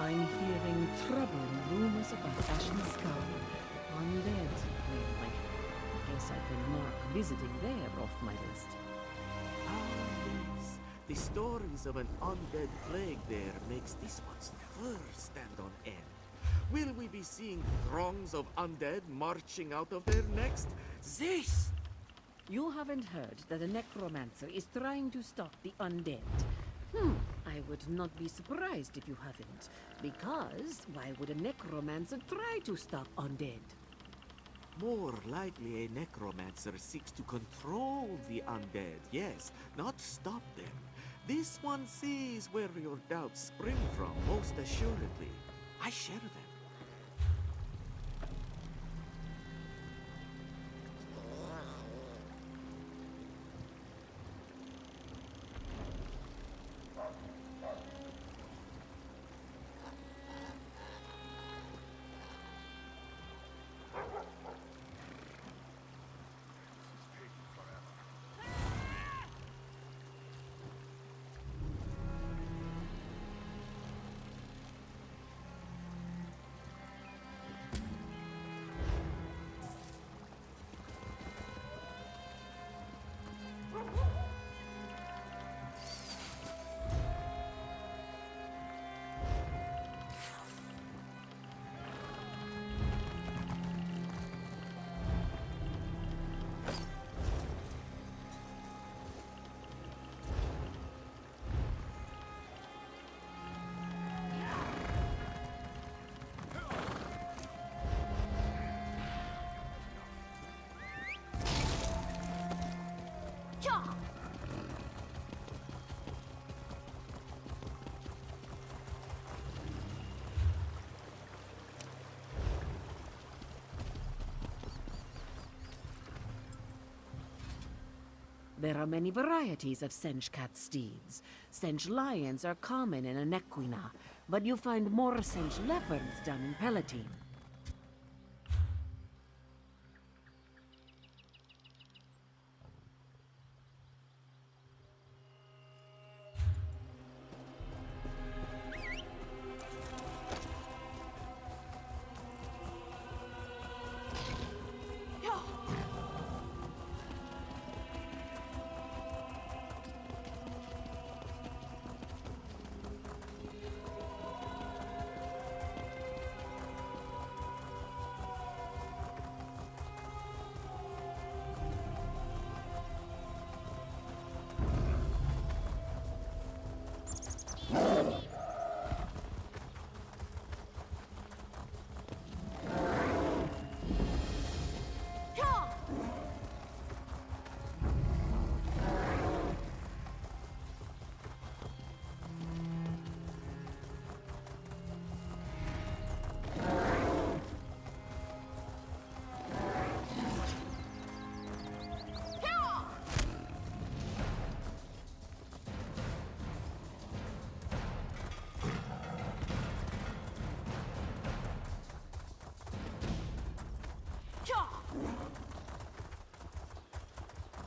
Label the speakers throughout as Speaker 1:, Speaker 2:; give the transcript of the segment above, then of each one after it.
Speaker 1: I'm hearing troubling rumors about Ashen Skull. Undead, mainly. Guess I can mark visiting there off my list.
Speaker 2: Ah, yes. The stories of an undead plague there makes this one's fur stand on end. Will we be seeing throngs of undead marching out of there next? This!
Speaker 1: You haven't heard that a necromancer is trying to stop the undead. I would not be surprised if you haven't. Because why would a necromancer try to stop undead?
Speaker 2: More likely a necromancer seeks to control the undead, yes, not stop them. This one sees where your doubts spring from, most assuredly. I share them.
Speaker 1: There are many varieties of Sench-cat steeds. Sench lions are common in Anequina, but you find more Sench leopards down in Palatine.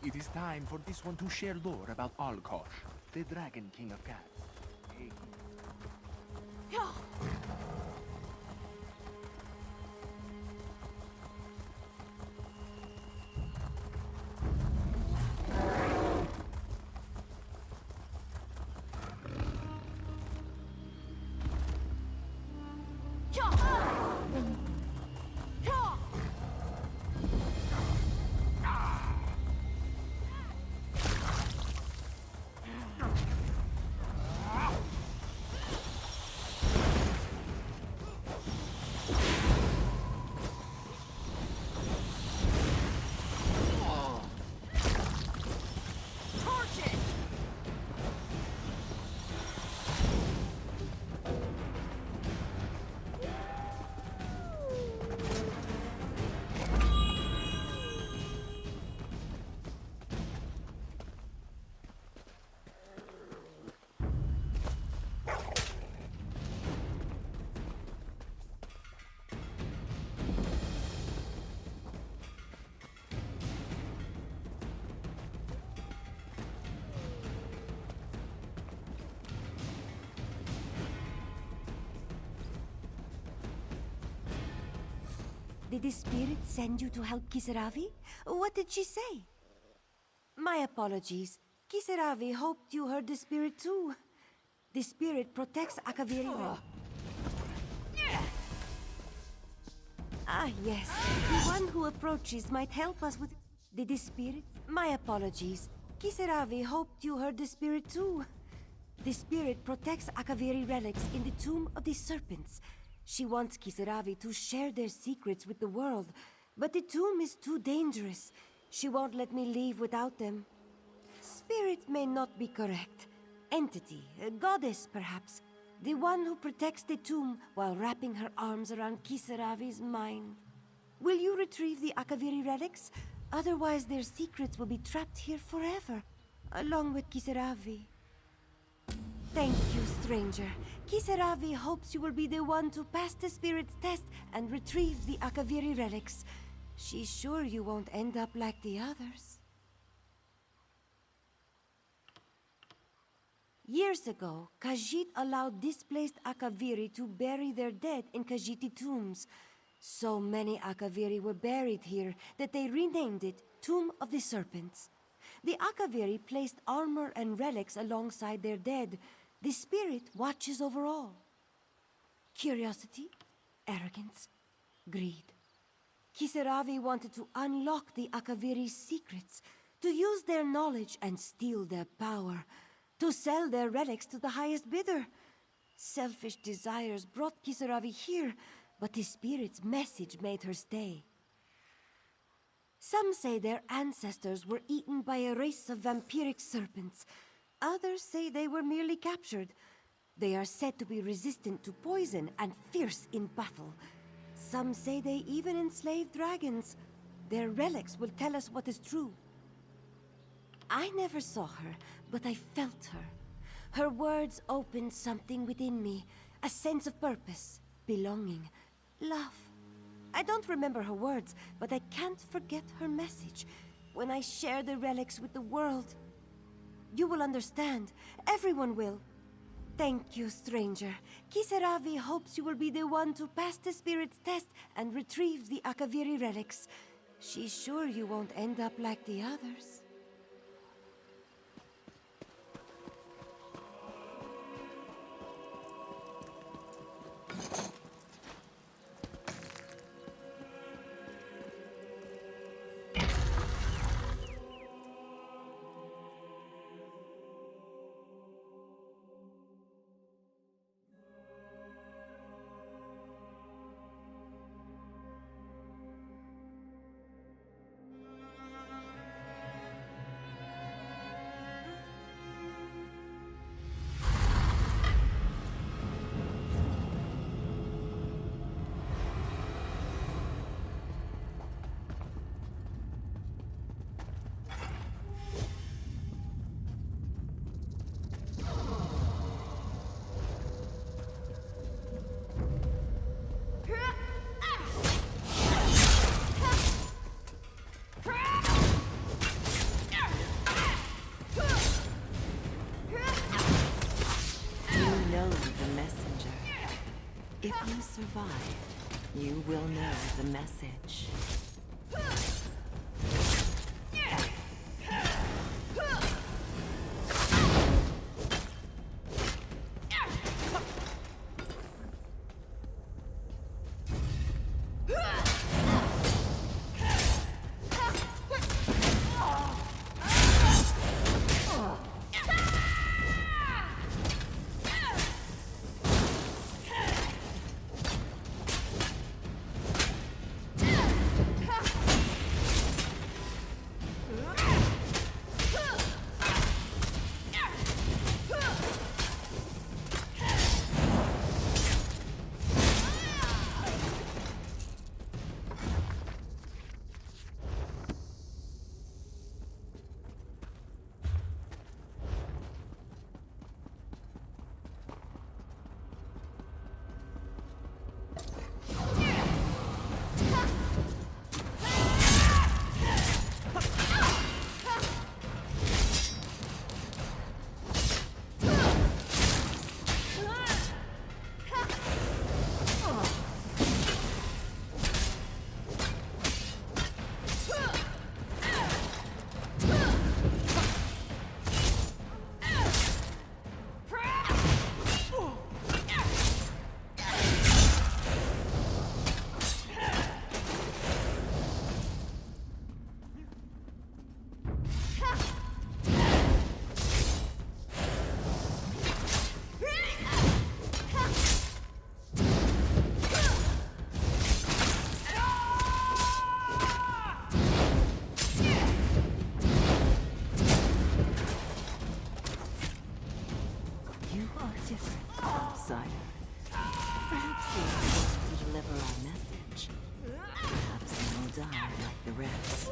Speaker 3: It is time for this one to share lore about Alkosh, the Dragon King of Cats.
Speaker 4: Did the spirit send you to help Kisaravi? What did she say? My apologies. Kisaravi hoped you heard the spirit too. The spirit protects Akaviri. Ah, yes. The one who approaches might help us with... Did the spirit? My apologies. Kisaravi hoped you heard the spirit too. The spirit protects Akaviri relics in the Tomb of the Serpents. She wants Kisaravi to share their secrets with the world, but the tomb is too dangerous. She won't let me leave without them. Spirit may not be correct. Entity, a goddess perhaps. The one who protects the tomb while wrapping her arms around Kisaravi's mind. Will you retrieve the Akaviri relics? Otherwise their secrets will be trapped here forever, along with Kisaravi. Thank you, stranger. Kisaravi hopes you will be the one to pass the spirit's test and retrieve the Akaviri relics. She's sure you won't end up like the others. Years ago, Khajiit allowed displaced Akaviri to bury their dead in Khajiiti tombs. So many Akaviri were buried here that they renamed it Tomb of the Serpents. The Akaviri placed armor and relics alongside their dead. The spirit watches over all. Curiosity, arrogance, greed. Kisaravi wanted to unlock the Akaviri's secrets, to use their knowledge and steal their power, to sell their relics to the highest bidder. Selfish desires brought Kisaravi here, but the spirit's message made her stay. Some say their ancestors were eaten by a race of vampiric serpents. Others say they were merely captured. They are said to be resistant to poison and fierce in battle. Some say they even enslaved dragons. Their relics will tell us what is true. I never saw her, but I felt her. Her words opened something within me, a sense of purpose, belonging, love. I don't remember her words, but I can't forget her message. When I share the relics with the world, you will understand. Everyone will. Thank you, stranger. Kisaravi hopes you will be the one to pass the spirit's test and retrieve the Akaviri relics. She's sure you won't end up like the others. If you survive, you will know the message.
Speaker 5: different, outsider. Perhaps you're going to deliver our message. Perhaps you'll die like the rest.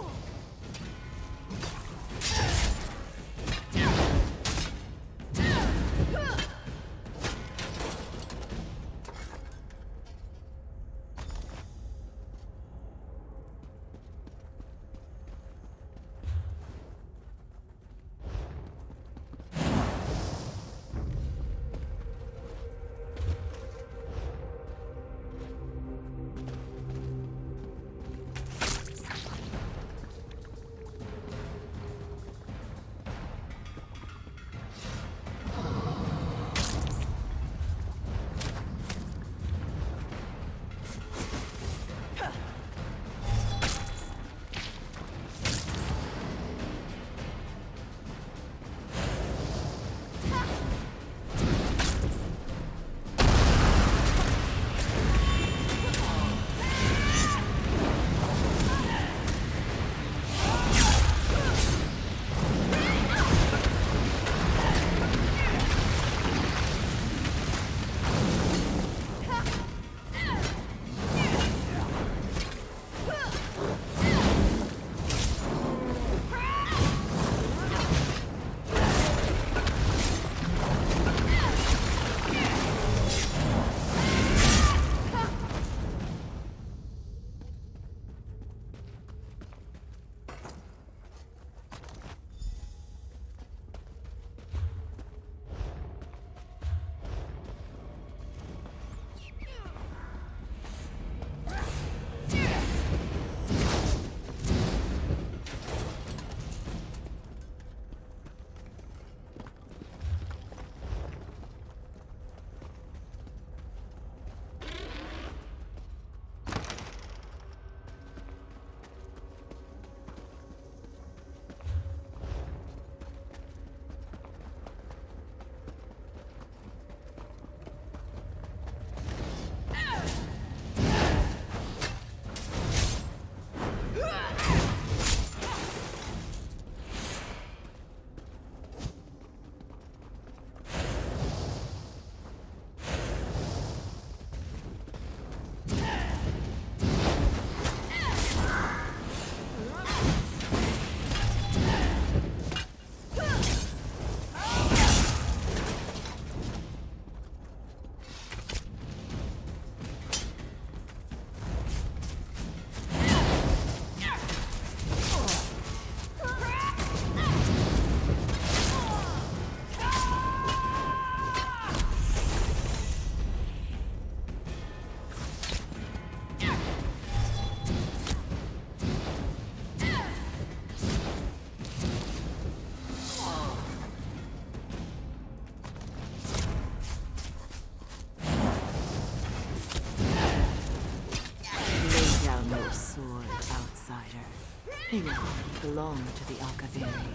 Speaker 5: They now belong to the Alcaviri.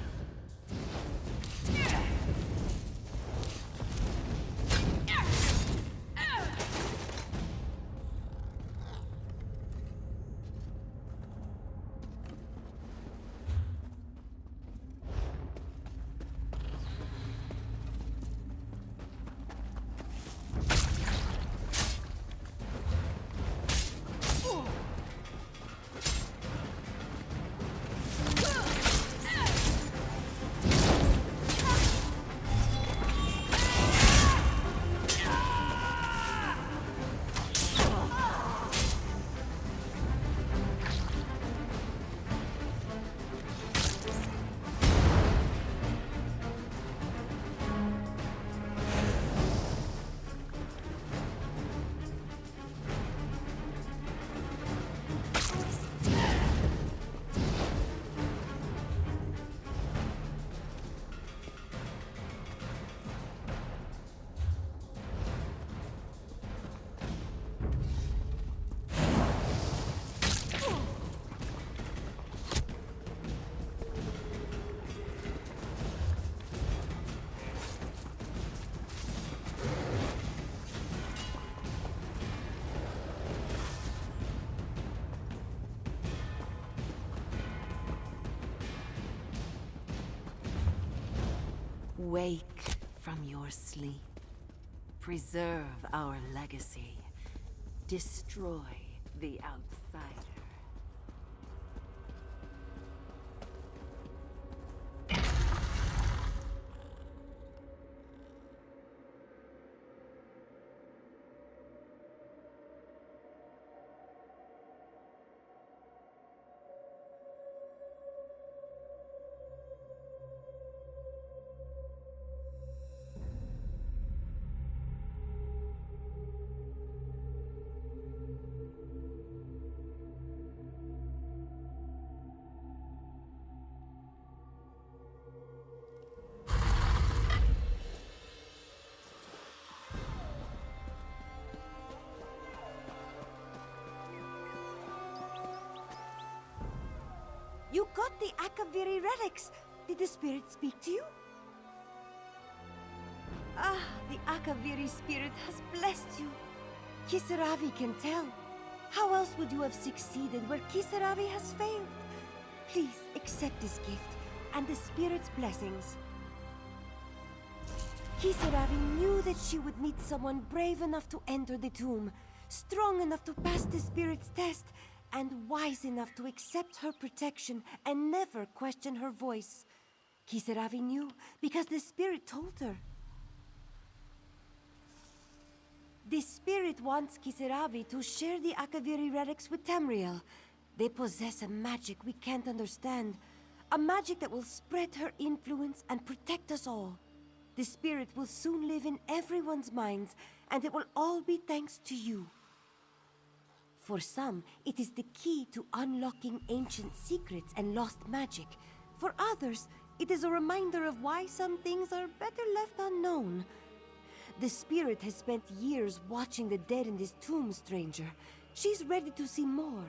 Speaker 5: Wake from your sleep. Preserve our legacy. Destroy the outsider.
Speaker 4: You got the Akaviri relics! Did the spirit speak to you? Ah, the Akaviri spirit has blessed you. Kisaravi can tell. How else would you have succeeded where Kisaravi has failed? Please accept this gift and the spirit's blessings. Kisaravi knew that she would meet someone brave enough to enter the tomb, strong enough to pass the spirit's test, and wise enough to accept her protection and never question her voice. Kisaravi knew because the spirit told her. The spirit wants Kisaravi to share the Akaviri relics with Tamriel. They possess a magic we can't understand, a magic that will spread her influence and protect us all. The spirit will soon live in everyone's minds, and it will all be thanks to you. For some, it is the key to unlocking ancient secrets and lost magic. For others, it is a reminder of why some things are better left unknown. The spirit has spent years watching the dead in this tomb, stranger. She's ready to see more.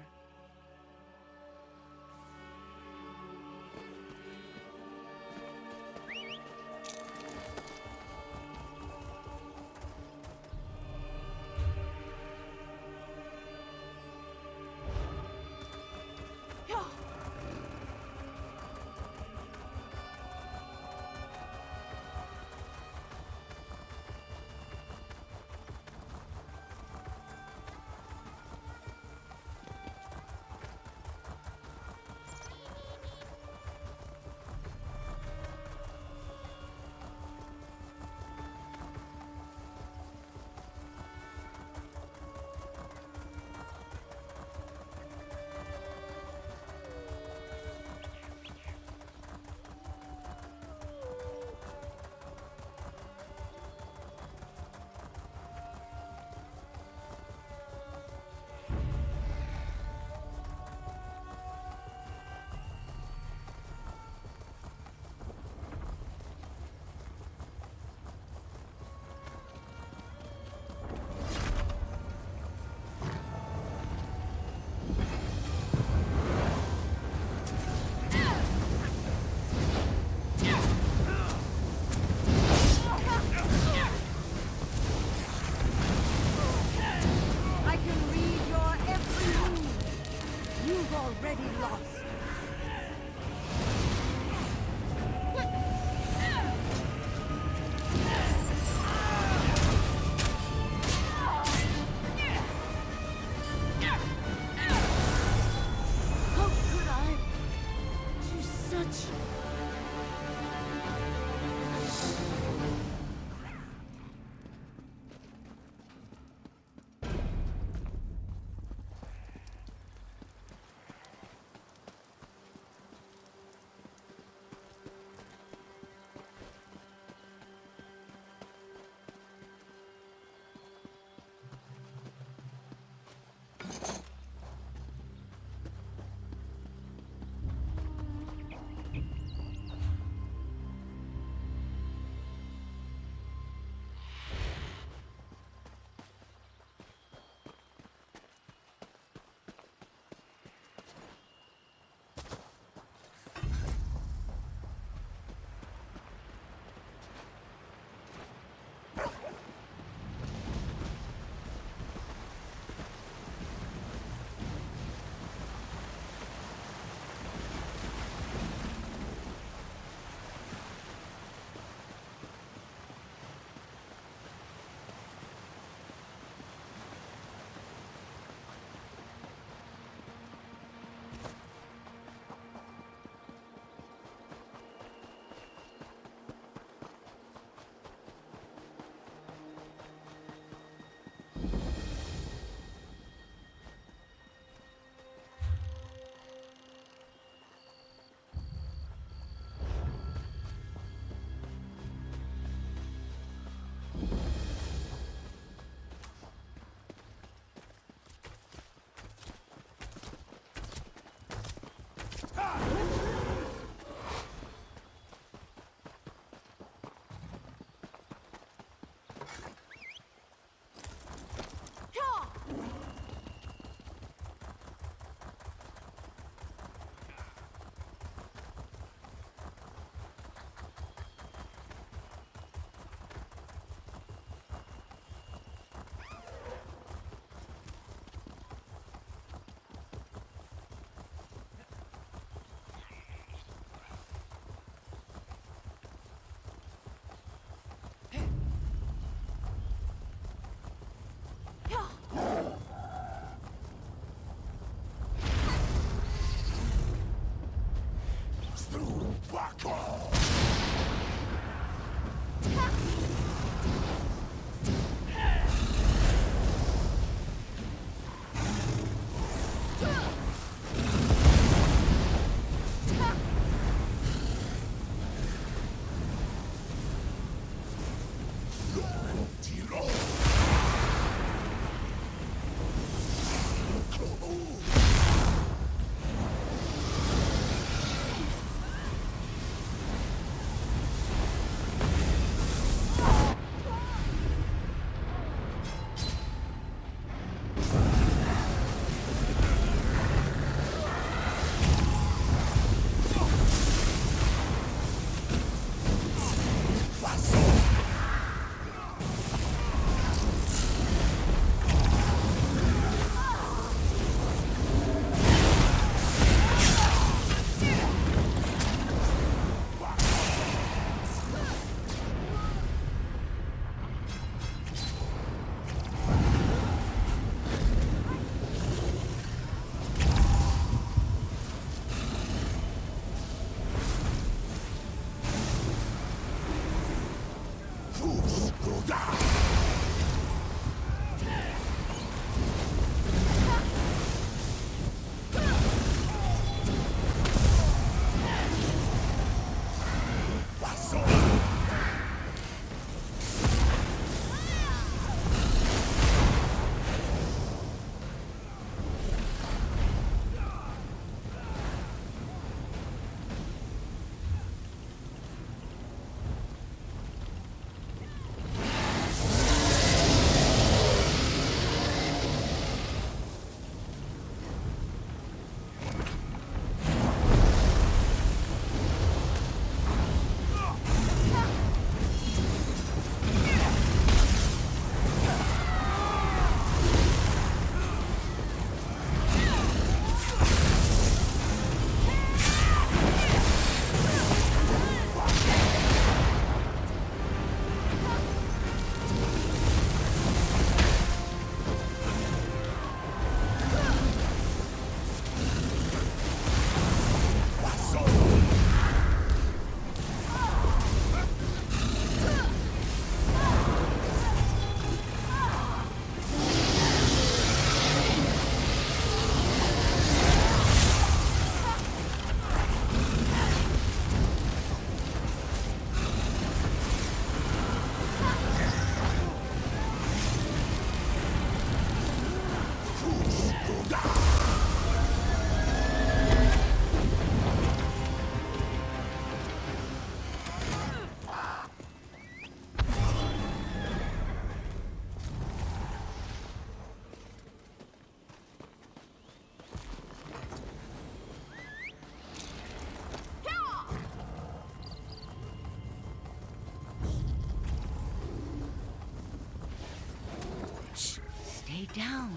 Speaker 4: Down.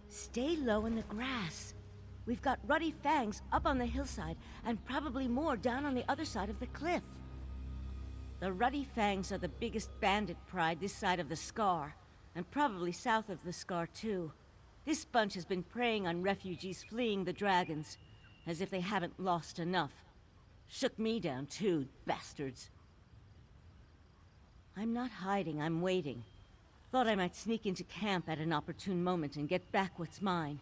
Speaker 4: Stay low in the grass. We've got ruddy fangs up on the hillside, and probably more down on the other side of the cliff. The ruddy fangs are the biggest bandit pride this side of the Scar, and probably south of the Scar too. This bunch has been preying on refugees fleeing the dragons, as if they haven't lost enough. Shook me down too, bastards. I'm not hiding, I'm waiting. Thought I might sneak into camp at an opportune moment and get back what's mine.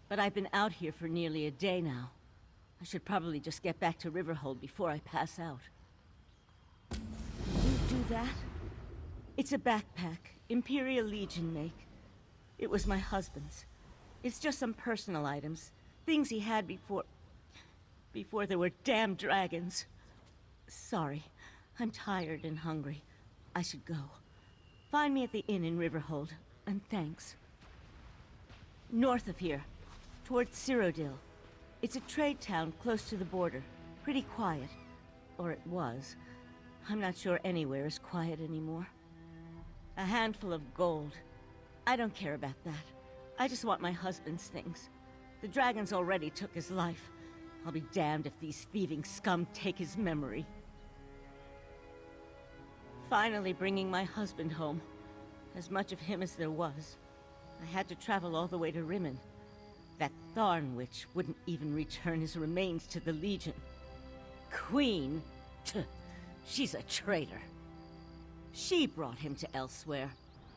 Speaker 4: But I've been out here for nearly a day now. I should probably just get back to Riverhold before I pass out. Did you do that? It's a backpack, Imperial Legion make. It was my husband's. It's just some personal items. Things he had before there were damn dragons. Sorry. I'm tired and hungry. I should go. Find me at the inn in Riverhold, and thanks. North of here, towards Cyrodiil. It's a trade town close to the border. Pretty quiet. Or it was. I'm not sure anywhere is quiet anymore. A handful of gold. I don't care about that. I just want my husband's things. The dragons already took his life. I'll be damned if these thieving scum take his memory. Finally bringing my husband home. As much of him as there was. I had to travel all the way to Rimmen. That Tharn witch wouldn't even return his remains to the Legion. Queen? Tuh, she's a traitor. She brought him to Elsweyr.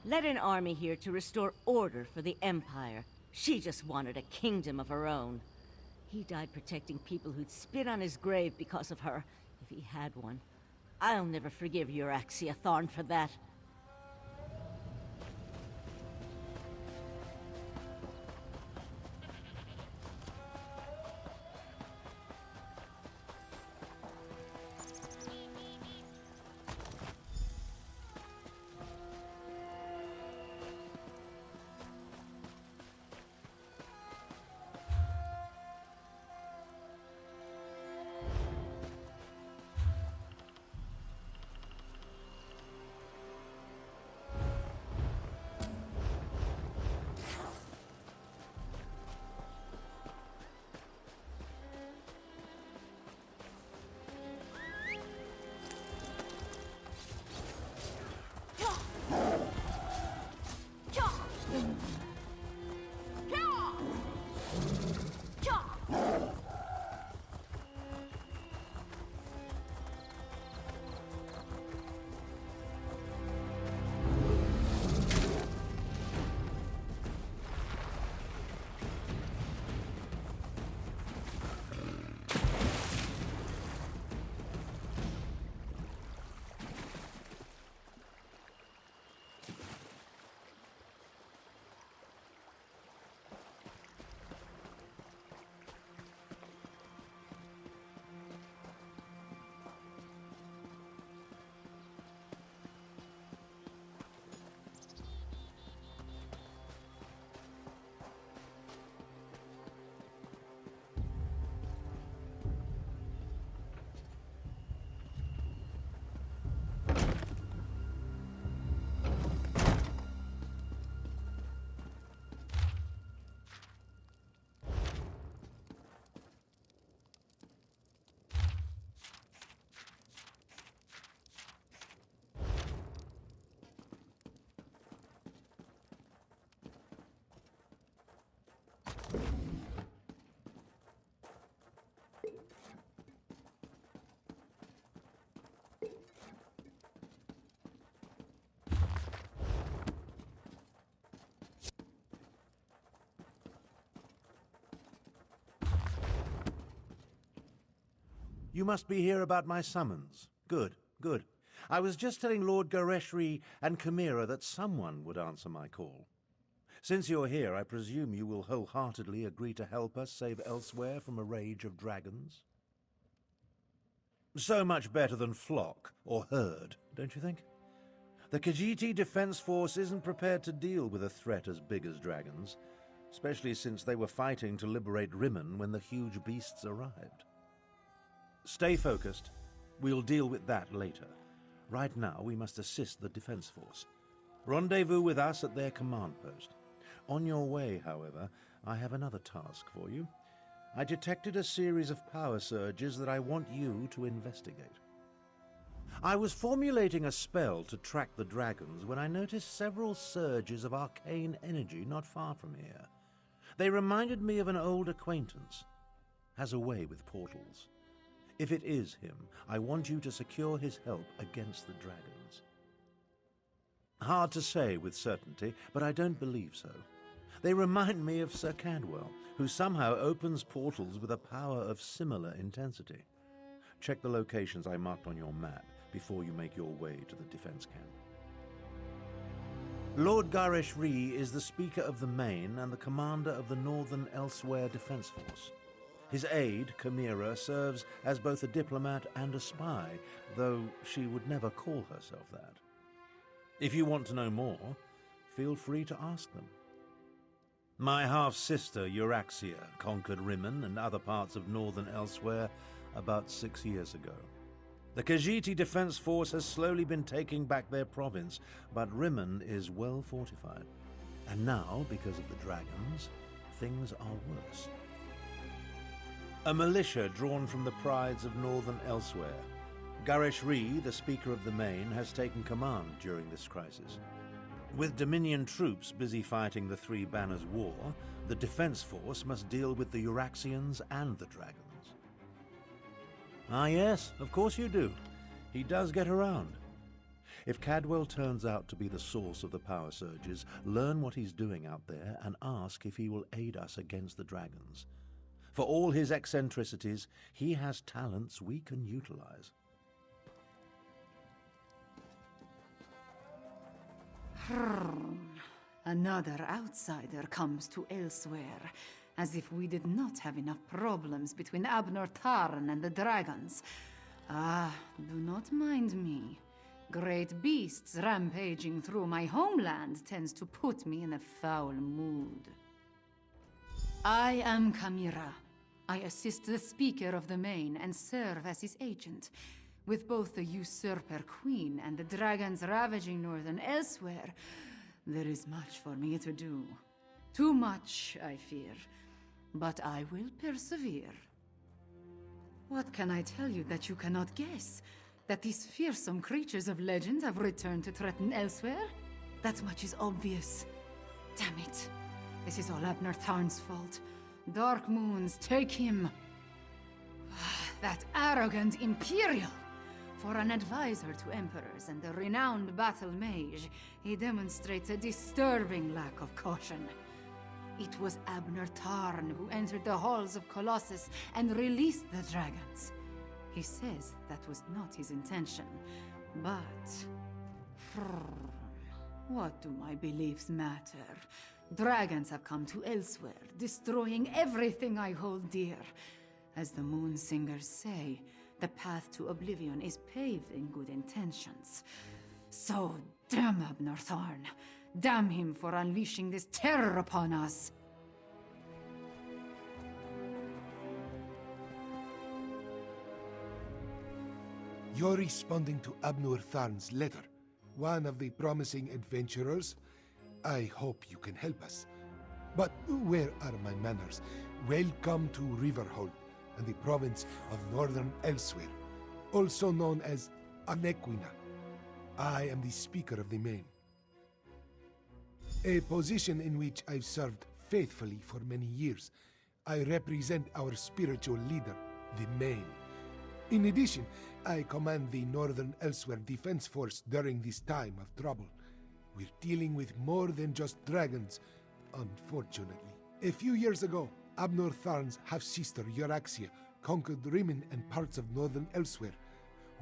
Speaker 4: Led an army here to restore order for the Empire. She just wanted a kingdom of her own. He died protecting people who'd spit on his grave because of her, if he had one. I'll never forgive Euraxia Tharn for that.
Speaker 6: You must be here about my summons. Good, good. I was just telling Lord Gareshri and Chimera that someone would answer my call. Since you're here, I presume you will wholeheartedly agree to help us save Elsweyr from a rage of dragons? So much better than flock or herd, don't you think? The Khajiiti Defense Force isn't prepared to deal with a threat as big as dragons, especially since they were fighting to liberate Rimmen when the huge beasts arrived. Stay focused. We'll deal with that later. Right now, we must assist the Defense Force. Rendezvous with us at their command post. On your way, however, I have another task for you. I detected a series of power surges that I want you to investigate. I was formulating a spell to track the dragons when I noticed several surges of arcane energy not far from here. They reminded me of an old acquaintance. Has a way with portals. If it is him, I want you to secure his help against the dragons. Hard to say with certainty, but I don't believe so. They remind me of Sir Cadwell, who somehow opens portals with a power of similar intensity. Check the locations I marked on your map before you make your way to the defense camp. Lord Gareshri is the Speaker of the Main and the commander of the Northern Elsweyr Defense Force. His aide, Chimera, serves as both a diplomat and a spy, though she would never call herself that. If you want to know more, feel free to ask them. My half-sister, Euraxia, conquered Rimmon and other parts of northern Elsweyr about 6 years ago. The Khajiit Defense Force has slowly been taking back their province, but Rimmon is well fortified. And now, because of the dragons, things are worse. A militia drawn from the prides of northern Elsweyr. Garish Ree, the Speaker of the Main, has taken command during this crisis. With Dominion troops busy fighting the Three Banners War, the Defense Force must deal with the Euraxians and the dragons. Ah yes, of course you do. He does get around. If Cadwell turns out to be the source of the power surges, learn what he's doing out there and ask if he will aid us against the dragons. For all his eccentricities, he has talents we can utilize.
Speaker 7: Another outsider comes to Elsweyr, as if we did not have enough problems between Abnor Tarn and the dragons. Ah, do not mind me. Great beasts rampaging through my homeland tends to put me in a foul mood. I am Kamira. I assist the Speaker of the Main and serve as his agent. With both the usurper queen and the dragons ravaging northern Elsweyr, there is much for me to do. Too much, I fear. But I will persevere. What can I tell you that you cannot guess? That these fearsome creatures of legend have returned to threaten Elsweyr? That much is obvious. Damn it. This is all Abner Tarn's fault. Dark Moons, take him. That arrogant Imperial! For an advisor to emperors and a renowned battle mage, he demonstrates a disturbing lack of caution. It was Abner Tarn who entered the halls of Colossus and released the dragons. He says that was not his intention, but... what do my beliefs matter? Dragons have come to Elsweyr, destroying everything I hold dear. As the Moon Singers say, the path to oblivion is paved in good intentions. So, damn Abner Tarn. Damn him for unleashing this terror upon us.
Speaker 8: You're responding to Abnur Tharn's letter, one of the promising adventurers. I hope you can help us. But where are my manners? Welcome to Riverhold and the province of northern Elsweyr, also known as Anequina. I am the Speaker of the Main. A position in which I've served faithfully for many years. I represent our spiritual leader, the Main. In addition, I command the Northern Elsweyr Defense Force during this time of trouble. We're dealing with more than just dragons, unfortunately. A few years ago, Abnor Tharn's half-sister Euraxia conquered Rimmon and parts of northern Elsweyr.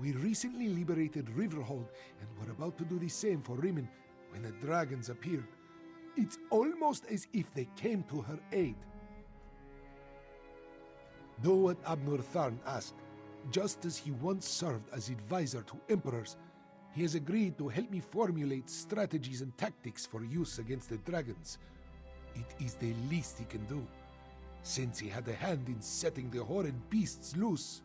Speaker 8: We recently liberated Riverhold and were about to do the same for Rimmon when the dragons appeared. It's almost as if they came to her aid. Do what Abnor Tharn asked. Just as he once served as advisor to emperors, he has agreed to help me formulate strategies and tactics for use against the dragons. It is the least he can do, since he had a hand in setting the horrid beasts loose.